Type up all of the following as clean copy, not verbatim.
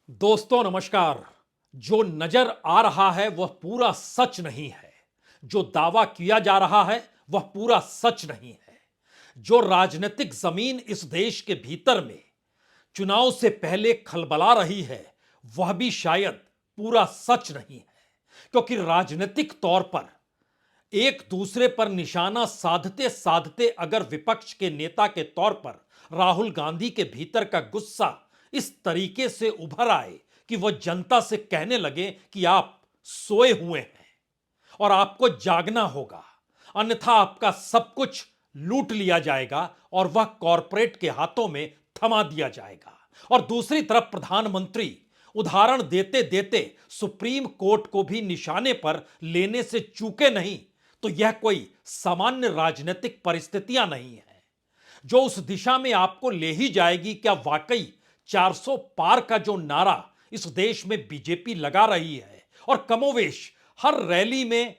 दोस्तों नमस्कार। जो नजर आ रहा है वह पूरा सच नहीं है। जो दावा किया जा रहा है वह पूरा सच नहीं है। जो राजनीतिक जमीन इस देश के भीतर में चुनाव से पहले खलबला रही है वह भी शायद पूरा सच नहीं है। क्योंकि राजनीतिक तौर पर एक दूसरे पर निशाना साधते साधते अगर विपक्ष के नेता के तौर पर राहुल गांधी के भीतर का गुस्सा इस तरीके से उभर आए कि वह जनता से कहने लगे कि आप सोए हुए हैं और आपको जागना होगा, अन्यथा आपका सब कुछ लूट लिया जाएगा और वह कॉरपोरेट के हाथों में थमा दिया जाएगा। और दूसरी तरफ प्रधानमंत्री उदाहरण देते देते सुप्रीम कोर्ट को भी निशाने पर लेने से चूके नहीं, तो यह कोई सामान्य राजनीतिक परिस्थितियां नहीं है जो उस दिशा में आपको ले ही जाएगी। क्या वाकई 400 पार का जो नारा इस देश में बीजेपी लगा रही है और कमोवेश हर रैली में,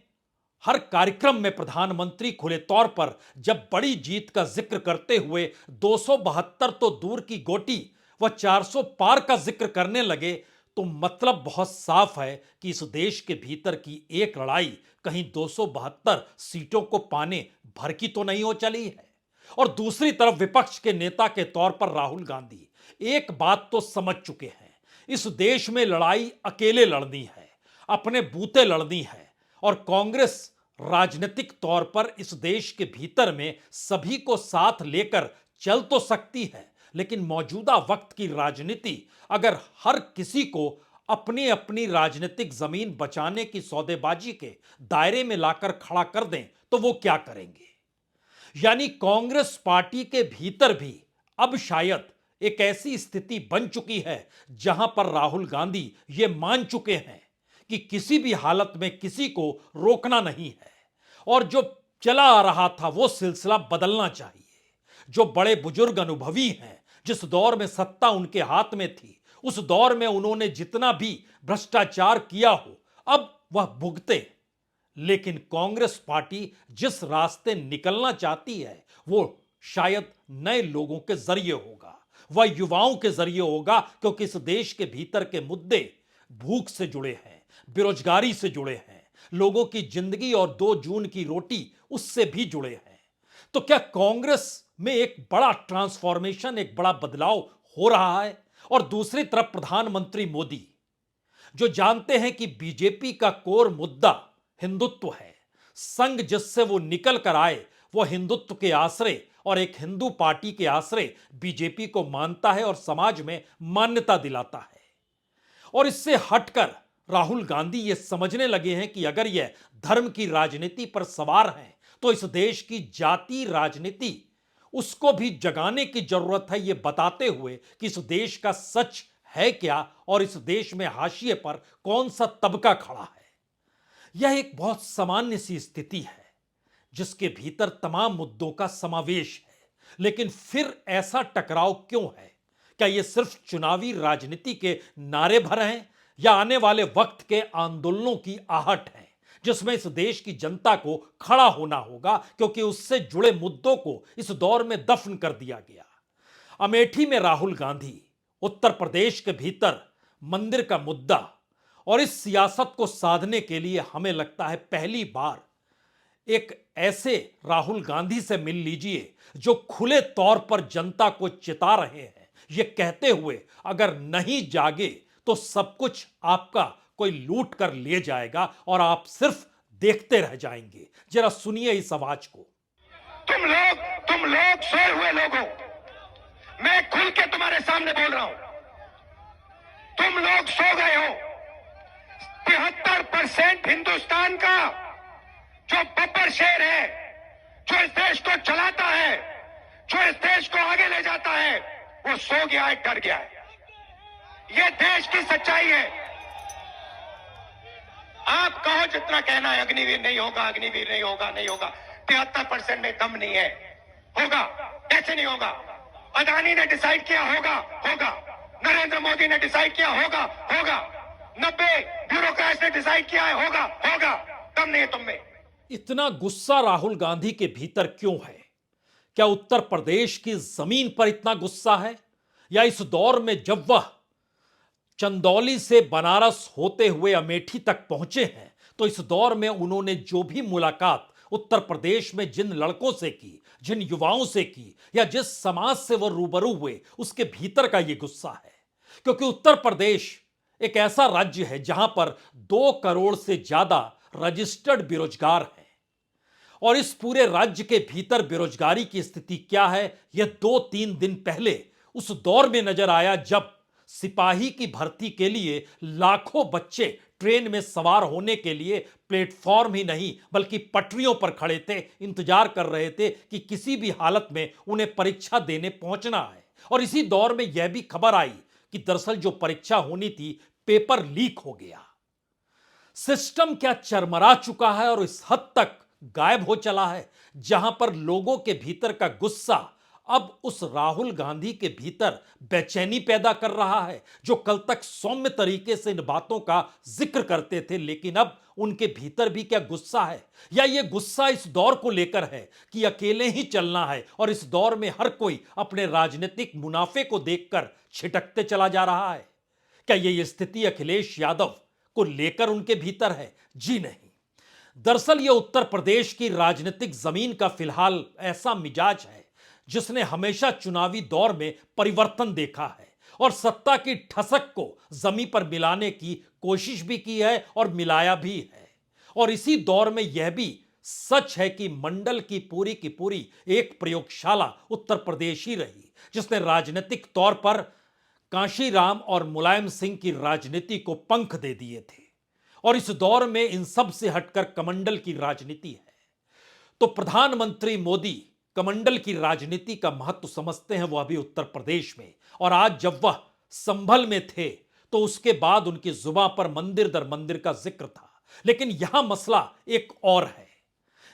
हर कार्यक्रम में प्रधानमंत्री खुले तौर पर जब बड़ी जीत का जिक्र करते हुए 272 तो दूर की गोटी वह 400 पार का जिक्र करने लगे, तो मतलब बहुत साफ है कि इस देश के भीतर की एक लड़ाई कहीं 272 सीटों को पाने भर की तो नहीं हो चली है। और दूसरी तरफ विपक्ष के नेता के तौर पर राहुल गांधी एक बात तो समझ चुके हैं, इस देश में लड़ाई अकेले लड़नी है, अपने बूते लड़नी है। और कांग्रेस राजनीतिक तौर पर इस देश के भीतर में सभी को साथ लेकर चल तो सकती है, लेकिन मौजूदा वक्त की राजनीति अगर हर किसी को अपनी अपनी राजनीतिक जमीन बचाने की सौदेबाजी के दायरे में लाकर खड़ा कर दें तो वो क्या करेंगे। यानी कांग्रेस पार्टी के भीतर भी अब शायद एक ऐसी स्थिति बन चुकी है जहां पर राहुल गांधी यह मान चुके हैं कि किसी भी हालत में किसी को रोकना नहीं है और जो चला आ रहा था वो सिलसिला बदलना चाहिए। जो बड़े बुजुर्ग अनुभवी हैं, जिस दौर में सत्ता उनके हाथ में थी, उस दौर में उन्होंने जितना भी भ्रष्टाचार किया हो अब वह भुगते। लेकिन कांग्रेस पार्टी जिस रास्ते निकलना चाहती है वो शायद नए लोगों के जरिए होगा, वह युवाओं के जरिए होगा। क्योंकि इस देश के भीतर के मुद्दे भूख से जुड़े हैं, बेरोजगारी से जुड़े हैं, लोगों की जिंदगी और 2 जून की रोटी उससे भी जुड़े हैं। तो क्या कांग्रेस में एक बड़ा ट्रांसफॉर्मेशन, एक बड़ा बदलाव हो रहा है? और दूसरी तरफ प्रधानमंत्री मोदी जो जानते हैं कि बीजेपी का कोर मुद्दा हिंदुत्व है, संघ जिससे वो निकल कर आए वो हिंदुत्व के आश्रय और एक हिंदू पार्टी के आश्रय बीजेपी को मानता है और समाज में मान्यता दिलाता है। और इससे हटकर राहुल गांधी ये समझने लगे हैं कि अगर यह धर्म की राजनीति पर सवार हैं तो इस देश की जाति राजनीति उसको भी जगाने की जरूरत है, ये बताते हुए कि इस देश का सच है क्या और इस देश में हाशिए पर कौन सा तबका खड़ा है। यह एक बहुत सामान्य सी स्थिति है जिसके भीतर तमाम मुद्दों का समावेश है। लेकिन फिर ऐसा टकराव क्यों है? क्या यह सिर्फ चुनावी राजनीति के नारे भर हैं या आने वाले वक्त के आंदोलनों की आहट है जिसमें इस देश की जनता को खड़ा होना होगा, क्योंकि उससे जुड़े मुद्दों को इस दौर में दफन कर दिया गया। अमेठी में राहुल गांधी, उत्तर प्रदेश के भीतर मंदिर का मुद्दा, और इस सियासत को साधने के लिए हमें लगता है पहली बार एक ऐसे राहुल गांधी से मिल लीजिए जो खुले तौर पर जनता को चिता रहे हैं, ये कहते हुए अगर नहीं जागे तो सब कुछ आपका कोई लूट कर ले जाएगा और आप सिर्फ देखते रह जाएंगे। जरा सुनिए इस आवाज को। तुम लोग सोए हुए लोगों, मैं खुल के तुम्हारे सामने बोल रहा हूं, तुम लोग सो गए हो। 73% हिंदुस्तान का जो बब्बर शेर है, जो इस देश को चलाता है, जो इस देश को आगे ले जाता है, वो सो गया है, डर गया है। ये देश की सच्चाई है। आप कहो जितना कहना है अग्निवीर नहीं होगा, अग्निवीर नहीं होगा, नहीं होगा। 73% में दम नहीं है। होगा, कैसे नहीं होगा? अदानी ने डिसाइड किया होगा, होगा। नरेंद्र मोदी ने डिसाइड किया होगा, होगा। 90 ब्यूरोक्रेट्स ने डिसाइड किया है, होगा, होगा। दम नहीं है तुम में। इतना गुस्सा राहुल गांधी के भीतर क्यों है? क्या उत्तर प्रदेश की जमीन पर इतना गुस्सा है या इस दौर में जब वह चंदौली से बनारस होते हुए अमेठी तक पहुंचे हैं, तो इस दौर में उन्होंने जो भी मुलाकात उत्तर प्रदेश में जिन लड़कों से की, जिन युवाओं से की, या जिस समाज से वो रूबरू हुए, उसके भीतर का ये गुस्सा है। क्योंकि उत्तर प्रदेश एक ऐसा राज्य है जहां पर 2 करोड़ से ज्यादा रजिस्टर्ड बेरोजगार हैं, और इस पूरे राज्य के भीतर बेरोजगारी की स्थिति क्या है, यह 2-3 दिन पहले उस दौर में नजर आया जब सिपाही की भर्ती के लिए लाखों बच्चे ट्रेन में सवार होने के लिए प्लेटफॉर्म ही नहीं बल्कि पटरियों पर खड़े थे, इंतजार कर रहे थे कि किसी भी हालत में उन्हें परीक्षा देने पहुंचना है। और इसी दौर में यह भी खबर आई कि दरअसल जो परीक्षा होनी थी, पेपर लीक हो गया। सिस्टम क्या चरमरा चुका है और इस हद तक गायब हो चला है, जहां पर लोगों के भीतर का गुस्सा अब उस राहुल गांधी के भीतर बेचैनी पैदा कर रहा है, जो कल तक सौम्य तरीके से इन बातों का जिक्र करते थे, लेकिन अब उनके भीतर भी क्या गुस्सा है, या ये गुस्सा इस दौर को लेकर है कि अकेले ही चलना है और इस दौर में हर कोई अपने राजनीतिक मुनाफे को देखकर छिटकते चला जा रहा है। क्या ये स्थिति अखिलेश यादव को लेकर उनके भीतर है? जी नहीं। दरअसल यह उत्तर प्रदेश की राजनीतिक जमीन का फिलहाल ऐसा मिजाज है जिसने हमेशा चुनावी दौर में परिवर्तन देखा है और सत्ता की ठसक को जमीन पर मिलाने की कोशिश भी की है और मिलाया भी है। और इसी दौर में यह भी सच है कि मंडल की पूरी एक प्रयोगशाला उत्तर प्रदेश ही रही, जिसने राजनीतिक तौर पर कांशीराम और मुलायम सिंह की राजनीति को पंख दे दिए थे। और इस दौर में इन सब से हटकर कमंडल की राजनीति है। तो प्रधानमंत्री मोदी कमंडल की राजनीति का महत्व समझते हैं, वो अभी उत्तर प्रदेश में, और आज जब वह संभल में थे तो उसके बाद उनकी जुबान पर मंदिर दर मंदिर का जिक्र था। लेकिन यहां मसला एक और है।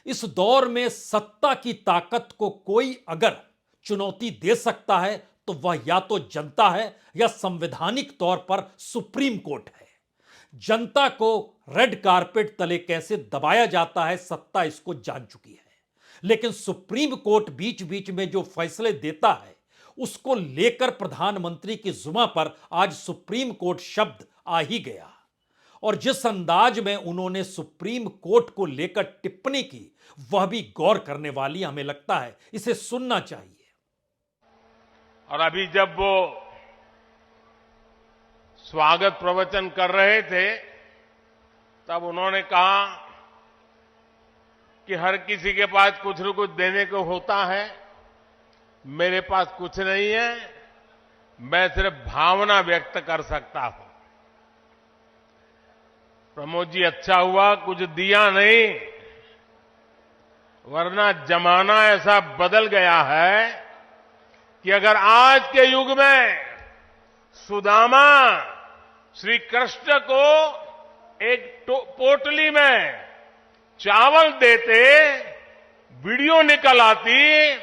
इस दौर में सत्ता की ताकत को कोई अगर चुनौती दे सकता है तो वह या तो जनता है या संवैधानिक तौर पर सुप्रीम कोर्ट है। जनता को रेड कारपेट तले कैसे दबाया जाता है, सत्ता इसको जान चुकी है। लेकिन सुप्रीम कोर्ट बीच बीच में जो फैसले देता है उसको लेकर प्रधानमंत्री की जुबान पर आज सुप्रीम कोर्ट शब्द आ ही गया। और जिस अंदाज में उन्होंने सुप्रीम कोर्ट को लेकर टिप्पणी की, वह भी गौर करने वाली, हमें लगता है इसे सुनना चाहिए। और अभी जब वो स्वागत प्रवचन कर रहे थे तब उन्होंने कहा कि हर किसी के पास कुछ न कुछ देने को होता है, मेरे पास कुछ नहीं है, मैं सिर्फ भावना व्यक्त कर सकता हूं। प्रमोद जी, अच्छा हुआ कुछ दिया नहीं, वरना जमाना ऐसा बदल गया है कि अगर आज के युग में सुदामा श्री कृष्ण को एक पोटली में चावल देते, वीडियो निकल आती,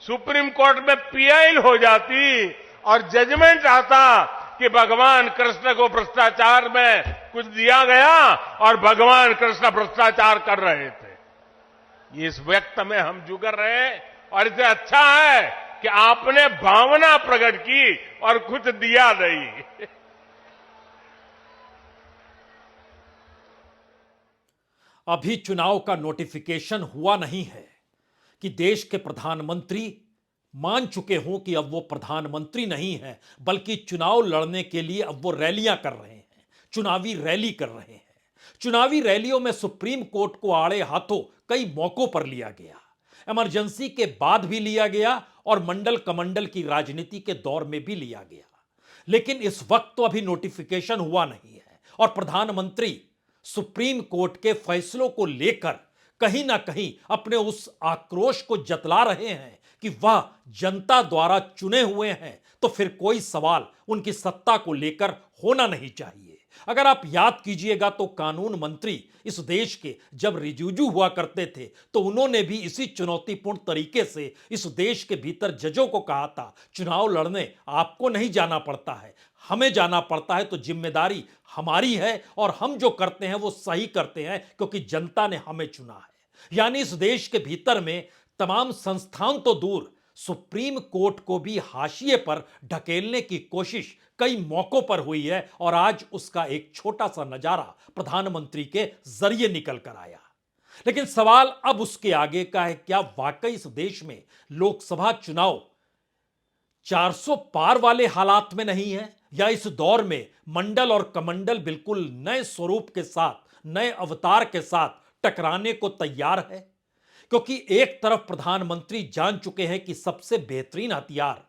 सुप्रीम कोर्ट में पीआई हो जाती और जजमेंट आता कि भगवान कृष्ण को भ्रष्टाचार में कुछ दिया गया और भगवान कृष्ण भ्रष्टाचार कर रहे थे। इस व्यक्त में हम जुगर रहे और इसे अच्छा है कि आपने भावना प्रकट की और कुछ दिया नहीं। अभी चुनाव का नोटिफिकेशन हुआ नहीं है कि देश के प्रधानमंत्री मान चुके हों कि अब वो प्रधानमंत्री नहीं है, बल्कि चुनाव लड़ने के लिए अब वो रैलियां कर रहे हैं, चुनावी रैली कर रहे हैं। चुनावी रैलियों में सुप्रीम कोर्ट को आड़े हाथों कई मौकों पर लिया गया, इमरजेंसी के बाद भी लिया गया और मंडल कमंडल की राजनीति के दौर में भी लिया गया। लेकिन इस वक्त तो अभी नोटिफिकेशन हुआ नहीं है और प्रधानमंत्री सुप्रीम कोर्ट के फैसलों को लेकर कहीं ना कहीं अपने उस आक्रोश को जतला रहे हैं कि वह जनता द्वारा चुने हुए हैं, तो फिर कोई सवाल उनकी सत्ता को लेकर होना नहीं चाहिए। अगर आप याद कीजिएगा तो कानून मंत्री इस देश के जब रिजिजू हुआ करते थे तो उन्होंने भी इसी चुनौतीपूर्ण तरीके से इस देश के भीतर जजों को कहा था, चुनाव लड़ने आपको नहीं जाना पड़ता है, हमें जाना पड़ता है, तो जिम्मेदारी हमारी है और हम जो करते हैं वो सही करते हैं क्योंकि जनता ने हमें चुना है। यानी इस देश के भीतर में तमाम संस्थान तो दूर, सुप्रीम कोर्ट को भी हाशिए पर ढकेलने की कोशिश कई मौकों पर हुई है और आज उसका एक छोटा सा नजारा प्रधानमंत्री के जरिए निकल कर आया। लेकिन सवाल अब उसके आगे का है, क्या वाकई इस देश में लोकसभा चुनाव 400 पार वाले हालात में नहीं है, या इस दौर में मंडल और कमंडल बिल्कुल नए स्वरूप के साथ, नए अवतार के साथ टकराने को तैयार है? क्योंकि एक तरफ प्रधानमंत्री जान चुके हैं कि सबसे बेहतरीन हथियार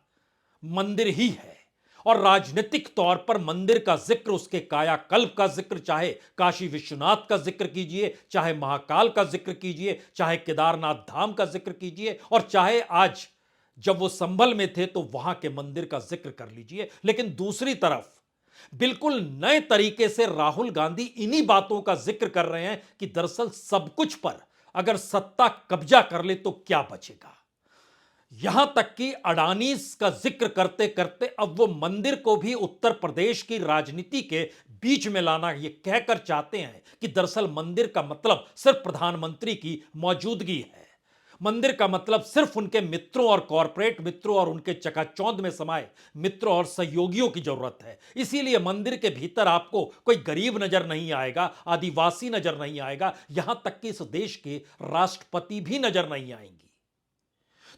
मंदिर ही है, और राजनीतिक तौर पर मंदिर का जिक्र, उसके कायाकल्प का जिक्र, चाहे काशी विश्वनाथ का जिक्र कीजिए, चाहे महाकाल का जिक्र कीजिए, चाहे केदारनाथ धाम का जिक्र कीजिए, और चाहे आज जब वो संभल में थे तो वहां के मंदिर का जिक्र कर लीजिए। लेकिन दूसरी तरफ बिल्कुल नए तरीके से राहुल गांधी इन्हीं बातों का जिक्र कर रहे हैं कि दरअसल सब कुछ पर अगर सत्ता कब्जा कर ले तो क्या बचेगा। यहां तक कि अडानी का जिक्र करते करते अब वो मंदिर को भी उत्तर प्रदेश की राजनीति के बीच में लाना ये कहकर चाहते हैं कि दरअसल मंदिर का मतलब सिर्फ प्रधानमंत्री की मौजूदगी है, मंदिर का मतलब सिर्फ उनके मित्रों और कॉरपोरेट मित्रों और उनके चकाचौंध में समाये मित्रों और सहयोगियों की जरूरत है। इसीलिए मंदिर के भीतर आपको कोई गरीब नजर नहीं आएगा, आदिवासी नजर नहीं आएगा, यहां तक कि इस देश के राष्ट्रपति भी नजर नहीं आएंगी।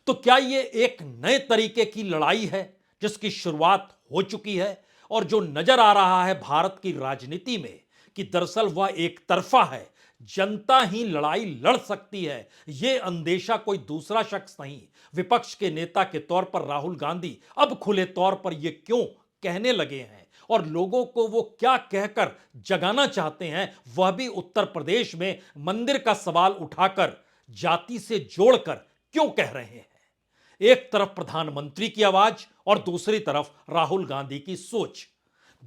तो क्या यह एक नए तरीके की लड़ाई है जिसकी शुरुआत हो चुकी है और जो नजर आ रहा है भारत की राजनीति में कि दरअसल वह एक तरफा है, जनता ही लड़ाई लड़ सकती है? यह अंदेशा कोई दूसरा शख्स नहीं, विपक्ष के नेता के तौर पर राहुल गांधी अब खुले तौर पर यह क्यों कहने लगे हैं और लोगों को वो क्या कहकर जगाना चाहते हैं, वह भी उत्तर प्रदेश में मंदिर का सवाल उठाकर जाति से जोड़कर क्यों कह रहे हैं। एक तरफ प्रधानमंत्री की आवाज और दूसरी तरफ राहुल गांधी की सोच,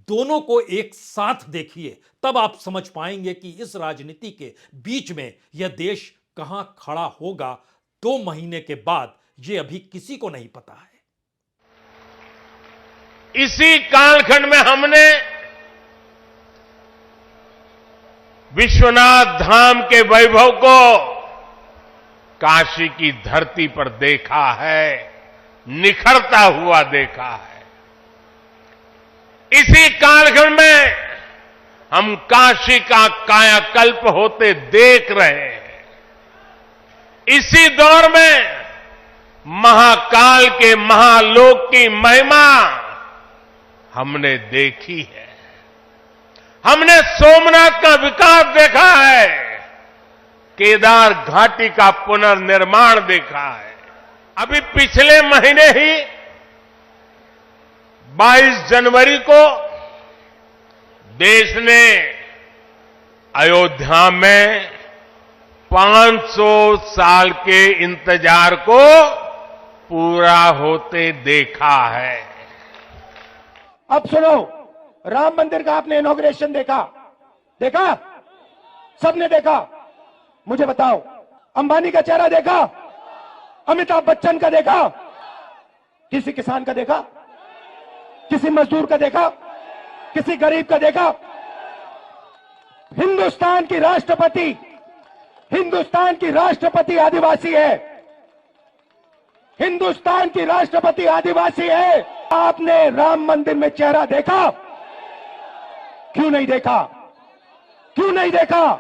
दोनों को एक साथ देखिए तब आप समझ पाएंगे कि इस राजनीति के बीच में यह देश कहां खड़ा होगा 2 महीने के बाद, यह अभी किसी को नहीं पता है। इसी कालखंड में हमने विश्वनाथ धाम के वैभव को काशी की धरती पर देखा है, निखरता हुआ देखा है। इसी कालखंड में हम काशी का कायाकल्प होते देख रहे हैं। इसी दौर में महाकाल के महालोक की महिमा हमने देखी है। हमने सोमनाथ का विकास देखा है, केदार घाटी का पुनर्निर्माण देखा है। अभी पिछले महीने ही 22 जनवरी को देश ने अयोध्या में 500 साल के इंतजार को पूरा होते देखा है। अब सुनो, राम मंदिर का आपने इनॉग्रेशन देखा? सबने देखा? मुझे बताओ, अंबानी का चेहरा देखा? अमिताभ बच्चन का देखा? किसी किसान का देखा? किसी मजदूर का देखा? किसी गरीब का देखा? हिंदुस्तान की राष्ट्रपति आदिवासी है। हिंदुस्तान की राष्ट्रपति आदिवासी है। आपने राम मंदिर में चेहरा देखा? क्यों नहीं देखा? क्यों नहीं देखा?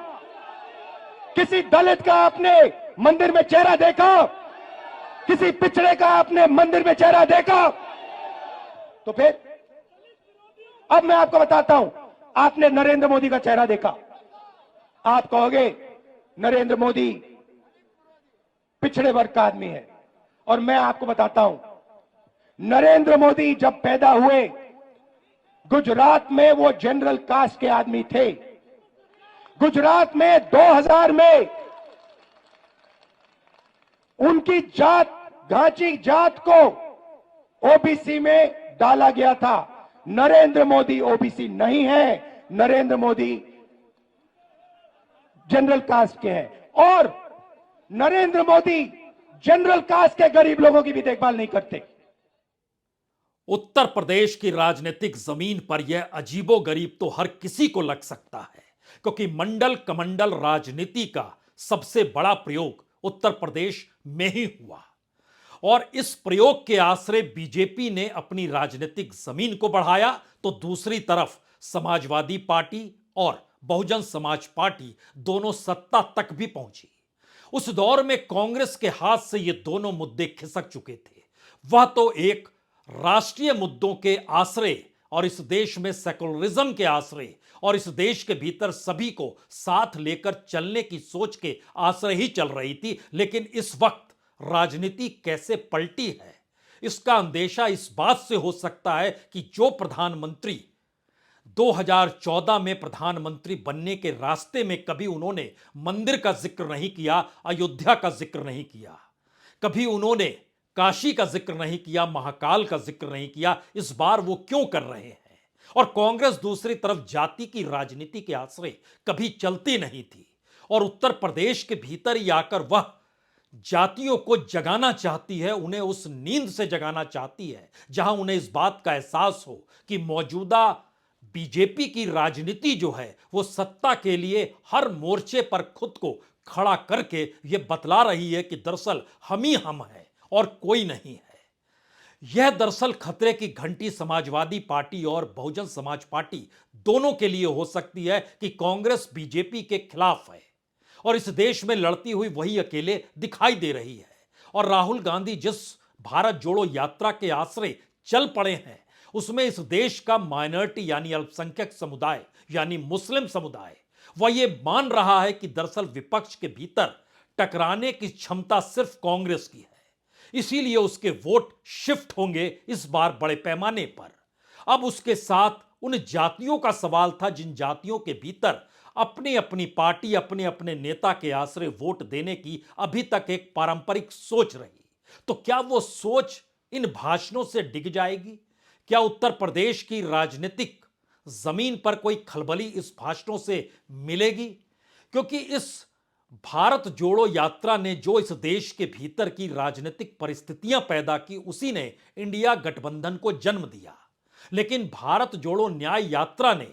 किसी दलित का आपने मंदिर में चेहरा देखा? किसी पिछड़े का आपने मंदिर में चेहरा देखा? तो फिर अब मैं आपको बताता हूं, आपने नरेंद्र मोदी का चेहरा देखा। आप कहोगे नरेंद्र मोदी पिछड़े वर्ग का आदमी है, और मैं आपको बताता हूं, नरेंद्र मोदी जब पैदा हुए गुजरात में वो जनरल कास्ट के आदमी थे। गुजरात में 2000 में उनकी जात, घाची जात को ओबीसी में डाला गया था। नरेंद्र मोदी ओबीसी नहीं है, नरेंद्र मोदी जनरल कास्ट के हैं, और नरेंद्र मोदी जनरल कास्ट के गरीब लोगों की भी देखभाल नहीं करते। उत्तर प्रदेश की राजनीतिक जमीन पर यह अजीबोगरीब तो हर किसी को लग सकता है, क्योंकि मंडल कमंडल राजनीति का सबसे बड़ा प्रयोग उत्तर प्रदेश में ही हुआ, और इस प्रयोग के आश्रय बीजेपी ने अपनी राजनीतिक जमीन को बढ़ाया तो दूसरी तरफ समाजवादी पार्टी और बहुजन समाज पार्टी दोनों सत्ता तक भी पहुंची। उस दौर में कांग्रेस के हाथ से ये दोनों मुद्दे खिसक चुके थे। वह तो एक राष्ट्रीय मुद्दों के आश्रय और इस देश में सेकुलरिज्म के आश्रय और इस देश के भीतर सभी को साथ लेकर चलने की सोच के आश्रय ही चल रही थी। लेकिन इस वक्त राजनीति कैसे पलटी है, इसका अंदेशा इस बात से हो सकता है कि जो प्रधानमंत्री 2014 में प्रधानमंत्री बनने के रास्ते में कभी उन्होंने मंदिर का जिक्र नहीं किया, अयोध्या का जिक्र नहीं किया, कभी उन्होंने काशी का जिक्र नहीं किया, महाकाल का जिक्र नहीं किया, इस बार वो क्यों कर रहे हैं। और कांग्रेस दूसरी तरफ जाति की राजनीति के आश्रय कभी चलती नहीं थी और उत्तर प्रदेश के भीतर ही आकर वह जातियों को जगाना चाहती है, उन्हें उस नींद से जगाना चाहती है जहां उन्हें इस बात का एहसास हो कि मौजूदा बीजेपी की राजनीति जो है वो सत्ता के लिए हर मोर्चे पर खुद को खड़ा करके ये बतला रही है कि दरअसल हम ही हम हैं और कोई नहीं है। यह दरअसल खतरे की घंटी समाजवादी पार्टी और बहुजन समाज पार्टी दोनों के लिए हो सकती है कि कांग्रेस बीजेपी के खिलाफ है और इस देश में लड़ती हुई वही अकेले दिखाई दे रही है। और राहुल गांधी जिस भारत जोड़ो यात्रा के आश्रय चल पड़े हैं उसमें इस देश का माइनॉरिटी यानी अल्पसंख्यक समुदाय यानी मुस्लिम समुदाय वह ये मान रहा है कि दरअसल विपक्ष के भीतर टकराने की क्षमता सिर्फ कांग्रेस की है, इसीलिए उसके वोट शिफ्ट होंगे इस बार बड़े पैमाने पर। अब उसके साथ उन जातियों का सवाल था जिन जातियों के भीतर अपनी अपनी पार्टी अपने अपने नेता के आश्रय वोट देने की अभी तक एक पारंपरिक सोच रही। तो क्या वो सोच इन भाषणों से डिग जाएगी? क्या उत्तर प्रदेश की राजनीतिक जमीन पर कोई खलबली इस भाषणों से मिलेगी? क्योंकि इस भारत जोड़ो यात्रा ने जो इस देश के भीतर की राजनीतिक परिस्थितियां पैदा की उसी ने इंडिया गठबंधन को जन्म दिया। लेकिन भारत जोड़ो न्याय यात्रा ने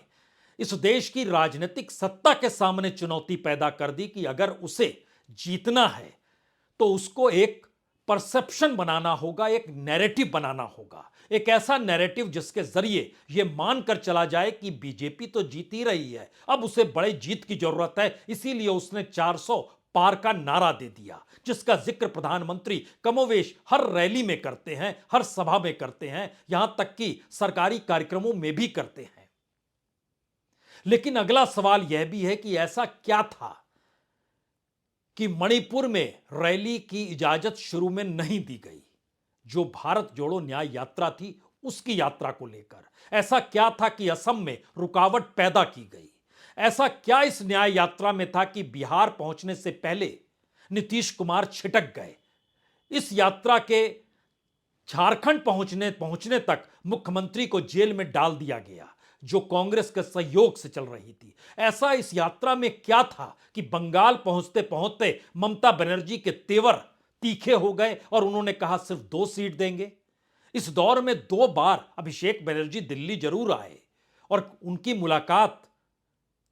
इस देश की राजनीतिक सत्ता के सामने चुनौती पैदा कर दी कि अगर उसे जीतना है तो उसको एक परसेप्शन बनाना होगा, एक नैरेटिव बनाना होगा, एक ऐसा नैरेटिव जिसके जरिए यह मानकर चला जाए कि बीजेपी तो जीत ही रही है, अब उसे बड़े जीत की जरूरत है, इसीलिए उसने 400 पार का नारा दे दिया, जिसका जिक्र प्रधानमंत्री कमोवेश हर रैली में करते हैं, हर सभा में करते हैं, यहां तक कि सरकारी कार्यक्रमों में भी करते हैं। लेकिन अगला सवाल यह भी है कि ऐसा क्या था कि मणिपुर में रैली की इजाजत शुरू में नहीं दी गई, जो भारत जोड़ो न्याय यात्रा थी उसकी यात्रा को लेकर। ऐसा क्या था कि असम में रुकावट पैदा की गई? ऐसा क्या इस न्याय यात्रा में था कि बिहार पहुंचने से पहले नीतीश कुमार छिटक गए? इस यात्रा के झारखंड पहुंचने तक मुख्यमंत्री को जेल में डाल दिया गया, जो कांग्रेस के सहयोग से चल रही थी। ऐसा इस यात्रा में क्या था कि बंगाल पहुंचते पहुंचते ममता बनर्जी के तेवर तीखे हो गए और उन्होंने कहा सिर्फ 2 सीट देंगे। इस दौर में 2 बार अभिषेक बनर्जी दिल्ली जरूर आए और उनकी मुलाकात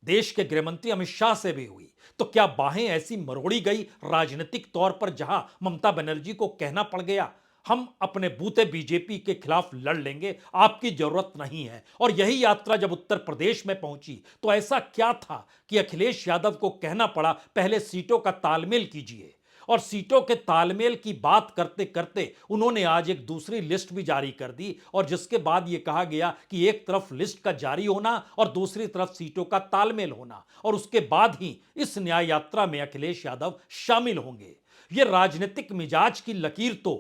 देश के गृहमंत्री अमित शाह से भी हुई। तो क्या बाहें ऐसी मरोड़ी गई राजनीतिक तौर पर जहां ममता बनर्जी को कहना पड़ गया हम अपने बूते बीजेपी के खिलाफ लड़ लेंगे, आपकी जरूरत नहीं है? और यही यात्रा जब उत्तर प्रदेश में पहुंची तो ऐसा क्या था कि अखिलेश यादव को कहना पड़ा पहले सीटों का तालमेल कीजिए। और सीटों के तालमेल की बात करते करते उन्होंने आज एक दूसरी लिस्ट भी जारी कर दी और जिसके बाद यह कहा गया कि एक तरफ लिस्ट का जारी होना और दूसरी तरफ सीटों का तालमेल होना, और उसके बाद ही इस न्याय यात्रा में अखिलेश यादव शामिल होंगे। यह राजनीतिक मिजाज की लकीर तो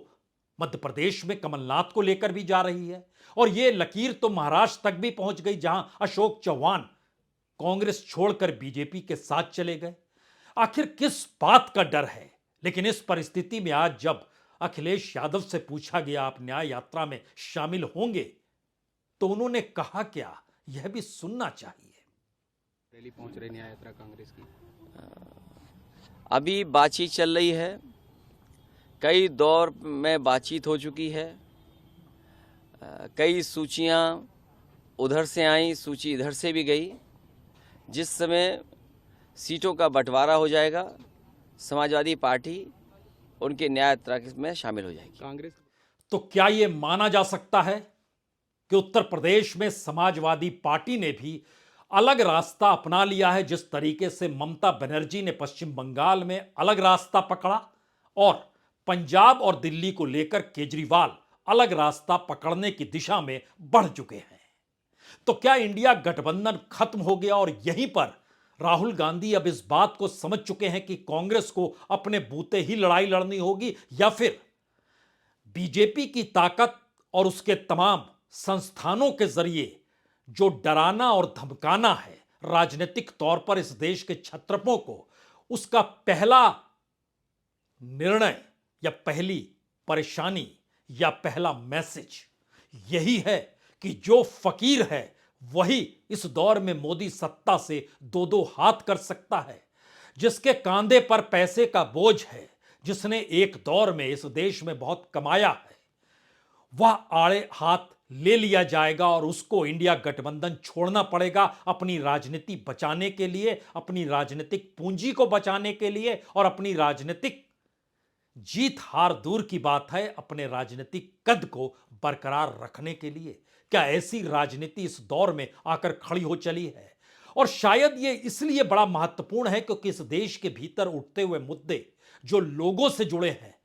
मध्य प्रदेश में कमलनाथ को लेकर भी जा रही है और यह लकीर तो महाराष्ट्र तक भी पहुंच गई, जहां अशोक चौहान कांग्रेस छोड़कर बीजेपी के साथ चले गए। आखिर किस बात का डर है? लेकिन इस परिस्थिति में आज जब अखिलेश यादव से पूछा गया आप न्याय यात्रा में शामिल होंगे तो उन्होंने कहा क्या, यह भी सुनना चाहिए। रैली पहुंच रही न्याय यात्रा कांग्रेस की, अभी बातचीत चल रही है, कई दौर में बातचीत हो चुकी है, कई सूचियां उधर से आई, सूची इधर से भी गई। जिस समय सीटों का बंटवारा हो जाएगा समाजवादी पार्टी उनकी न्याय यात्रा में शामिल हो जाएगी। कांग्रेस तो क्या यह माना जा सकता है कि उत्तर प्रदेश में समाजवादी पार्टी ने भी अलग रास्ता अपना लिया है, जिस तरीके से ममता बनर्जी ने पश्चिम बंगाल में अलग रास्ता पकड़ा और पंजाब और दिल्ली को लेकर केजरीवाल अलग रास्ता पकड़ने की दिशा में बढ़ चुके हैं? तो क्या इंडिया गठबंधन खत्म हो गया और यहीं पर राहुल गांधी अब इस बात को समझ चुके हैं कि कांग्रेस को अपने बूते ही लड़ाई लड़नी होगी, या फिर बीजेपी की ताकत और उसके तमाम संस्थानों के जरिए जो डराना और धमकाना है राजनीतिक तौर पर इस देश के क्षत्रपों को, उसका पहला निर्णय या पहली परेशानी या पहला मैसेज यही है कि जो फकीर है वही इस दौर में मोदी सत्ता से दो दो हाथ कर सकता है, जिसके कांधे पर पैसे का बोझ है, जिसने एक दौर में इस देश में बहुत कमाया है, वह आड़े हाथ ले लिया जाएगा और उसको इंडिया गठबंधन छोड़ना पड़ेगा अपनी राजनीति बचाने के लिए, अपनी राजनीतिक पूंजी को बचाने के लिए और अपनी राजनीतिक जीत हार दूर की बात है, अपने राजनीतिक कद को बरकरार रखने के लिए। क्या ऐसी राजनीति इस दौर में आकर खड़ी हो चली है? और शायद ये इसलिए बड़ा महत्वपूर्ण है क्योंकि इस देश के भीतर उठते हुए मुद्दे जो लोगों से जुड़े हैं,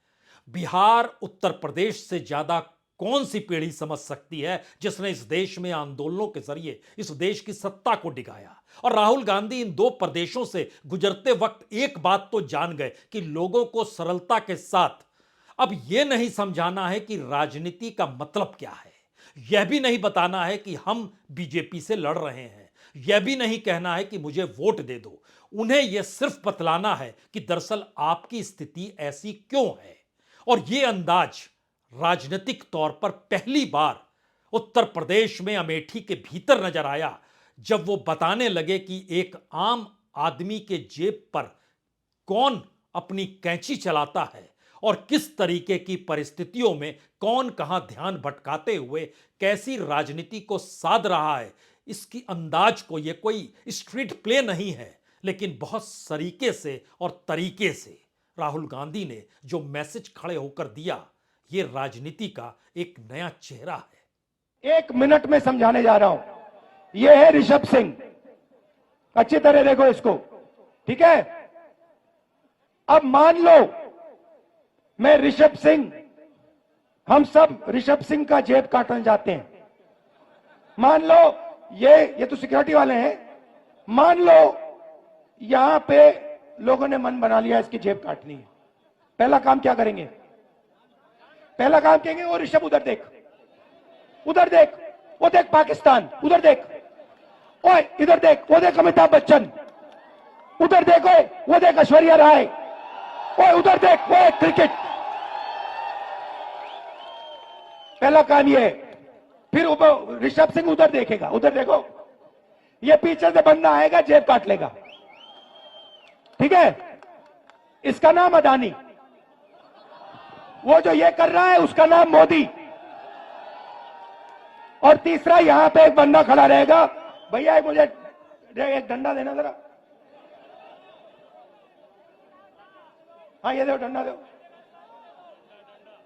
बिहार उत्तर प्रदेश से ज्यादा कौन सी पीढ़ी समझ सकती है जिसने इस देश में आंदोलनों के जरिए इस देश की सत्ता को डिगाया। और राहुल गांधी इन दो प्रदेशों से गुजरते वक्त एक बात तो जान गए कि लोगों को सरलता के साथ अब यह नहीं समझाना है कि राजनीति का मतलब क्या है, यह भी नहीं बताना है कि हम बीजेपी से लड़ रहे हैं, यह भी नहीं कहना है कि मुझे वोट दे दो। उन्हें यह सिर्फ बतलाना है कि दरअसल आपकी स्थिति ऐसी क्यों है। और यह अंदाज राजनीतिक तौर पर पहली बार उत्तर प्रदेश में अमेठी के भीतर नजर आया जब वो बताने लगे कि एक आम आदमी के जेब पर कौन अपनी कैंची चलाता है और किस तरीके की परिस्थितियों में कौन कहां ध्यान भटकाते हुए कैसी राजनीति को साध रहा है। इसकी अंदाज को यह कोई स्ट्रीट प्ले नहीं है, लेकिन बहुत सरीके से और तरीके से राहुल गांधी ने जो मैसेज खड़े होकर दिया, ये राजनीति का एक नया चेहरा है। 1 मिनट में समझाने जा रहा हूं। यह है ऋषभ सिंह, अच्छी तरह देखो इसको, ठीक है। अब मान लो मैं ऋषभ सिंह, हम सब ऋषभ सिंह का जेब काटना चाहते हैं। मान लो ये तो सिक्योरिटी वाले हैं, मान लो यहां पे लोगों ने मन बना लिया इसकी जेब काटनी है। पहला काम क्या करेंगे? पहला काम कहेंगे वो ऋषभ उधर देख, उधर देख, वो देख पाकिस्तान, उधर देख, ओए इधर देख, वो देख अमिताभ बच्चन, उधर देखो, वो देख ऐश्वर्या राय, ओए उधर देख, वो क्रिकेट। पहला काम ये है। फिर ऋषभ सिंह उधर देखेगा, उधर देखो, ये पीछे से बंदा आएगा जेब काट लेगा, ठीक है। इसका नाम अदानी, वो जो ये कर रहा है उसका नाम मोदी। और तीसरा यहां पे एक बंदा खड़ा रहेगा, भैया मुझे एक डंडा देना जरा, हाँ ये दो डंडा दो।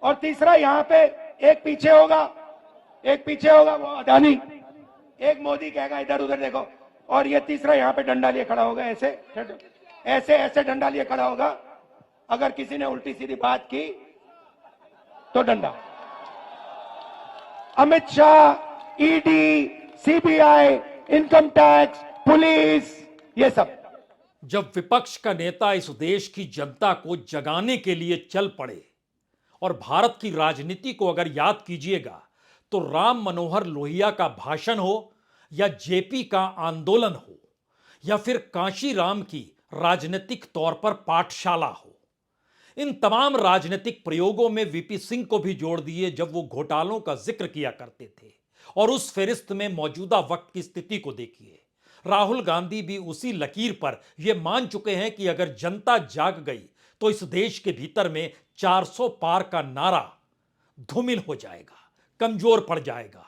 और तीसरा यहां पे एक पीछे होगा, एक पीछे होगा वो अदानी, एक मोदी कहेगा इधर उधर देखो। और ये तीसरा यहां पे डंडा लिए खड़ा होगा, ऐसे ऐसे ऐसे डंडा लिए खड़ा होगा। अगर किसी ने उल्टी सीधी बात की तो डंडा। Amit Shah, ED, CBI, income tax, police, ये सब। जब विपक्ष का नेता इस देश की जनता को जगाने के लिए चल पड़े, और भारत की राजनीति को अगर याद कीजिएगा तो राम मनोहर लोहिया का भाषण हो या जेपी का आंदोलन हो या फिर कांशी राम की राजनीतिक तौर पर पाठशाला हो, इन तमाम राजनीतिक प्रयोगों में वीपी सिंह को भी जोड़ दिए जब वो घोटालों का जिक्र किया करते थे। और उस फेरिस्त में मौजूदा वक्त की स्थिति को देखिए, राहुल गांधी भी उसी लकीर पर यह मान चुके हैं कि अगर जनता जाग गई तो इस देश के भीतर में 400 पार का नारा धूमिल हो जाएगा, कमजोर पड़ जाएगा।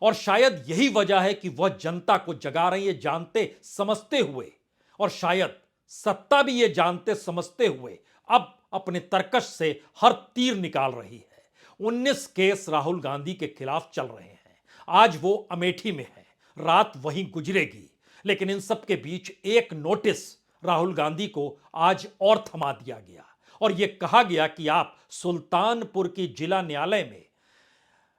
और शायद यही वजह है कि वह जनता को जगा रही है, जानते समझते हुए, और शायद सत्ता भी ये जानते समझते हुए अब अपने तर्कश से हर तीर निकाल रही है। 19 केस राहुल गांधी के खिलाफ चल रहे हैं। आज वो अमेठी में है, रात वहीं गुजरेगी, लेकिन इन सब के बीच एक नोटिस राहुल गांधी को आज और थमा दिया गया और यह कहा गया कि आप सुल्तानपुर की जिला न्यायालय में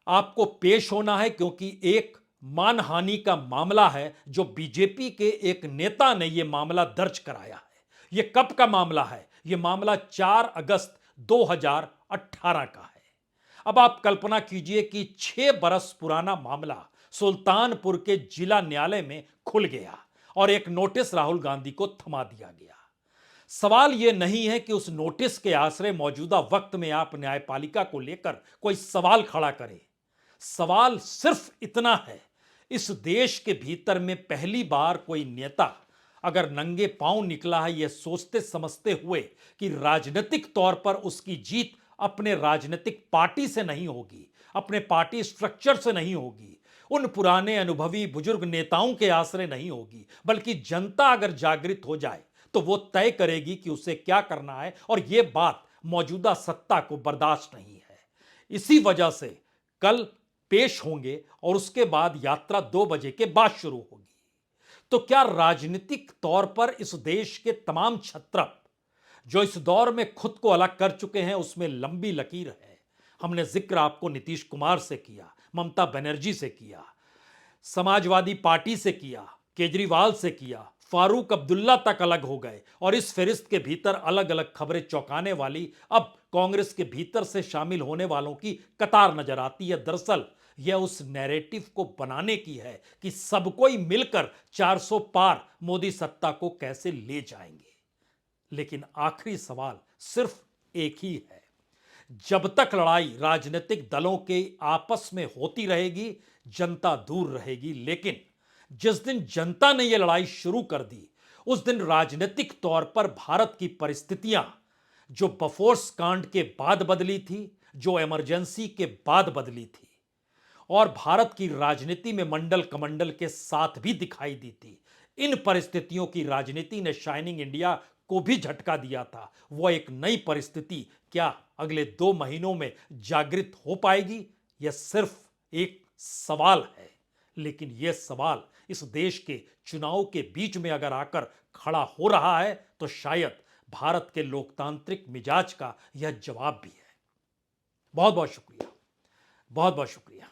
आपको पेश होना है, क्योंकि एक मानहानि का मामला है जो बीजेपी के एक नेता ने यह मामला दर्ज कराया है। यह कब का मामला है? यह मामला 4 अगस्त 2018 का है। अब आप कल्पना कीजिए कि 6 बरस पुराना मामला सुल्तानपुर के जिला न्यायालय में खुल गया और एक नोटिस राहुल गांधी को थमा दिया गया। सवाल यह नहीं है कि उस नोटिस के आश्रय मौजूदा वक्त में आप न्यायपालिका को लेकर कोई सवाल खड़ा करें। सवाल सिर्फ इतना है, इस देश के भीतर में पहली बार कोई नेता अगर नंगे पांव निकला है यह सोचते समझते हुए कि राजनीतिक तौर पर उसकी जीत अपने राजनीतिक पार्टी से नहीं होगी, अपने पार्टी स्ट्रक्चर से नहीं होगी, उन पुराने अनुभवी बुजुर्ग नेताओं के आश्रय नहीं होगी, बल्कि जनता अगर जागृत हो जाए तो वो तय करेगी कि उसे क्या करना है और यह बात मौजूदा सत्ता को बर्दाश्त नहीं है। इसी वजह से कल पेश होंगे और उसके बाद यात्रा 2 बजे के बाद शुरू होगी। तो क्या राजनीतिक तौर पर इस देश के तमाम क्षत्रप जो इस दौर में खुद को अलग कर चुके हैं उसमें लंबी लकीर है। हमने जिक्र आपको नीतीश कुमार से किया, ममता बनर्जी से किया, समाजवादी पार्टी से किया, केजरीवाल से किया, फारूक अब्दुल्ला तक अलग हो गए और इस फहरिस्त के भीतर अलग अलग खबरें चौंकाने वाली अब कांग्रेस के भीतर से शामिल होने वालों की कतार नजर आती है। दरअसल यह उस नैरेटिव को बनाने की है कि सब कोई मिलकर 400 पार मोदी सत्ता को कैसे ले जाएंगे। लेकिन आखिरी सवाल सिर्फ एक ही है, जब तक लड़ाई राजनीतिक दलों के आपस में होती रहेगी जनता दूर रहेगी, लेकिन जिस दिन जनता ने यह लड़ाई शुरू कर दी उस दिन राजनीतिक तौर पर भारत की परिस्थितियां जो बफोर्स कांड के बाद बदली थी, जो इमरजेंसी के बाद बदली थी और भारत की राजनीति में मंडल कमंडल के साथ भी दिखाई दी थी, इन परिस्थितियों की राजनीति ने शाइनिंग इंडिया को भी झटका दिया था। वह एक नई परिस्थिति क्या अगले 2 महीनों में जागृत हो पाएगी? यह सिर्फ एक सवाल है, लेकिन यह सवाल इस देश के चुनाव के बीच में अगर आकर खड़ा हो रहा है तो शायद भारत के लोकतांत्रिक मिजाज का यह जवाब भी है। बहुत बहुत शुक्रिया, बहुत बहुत शुक्रिया।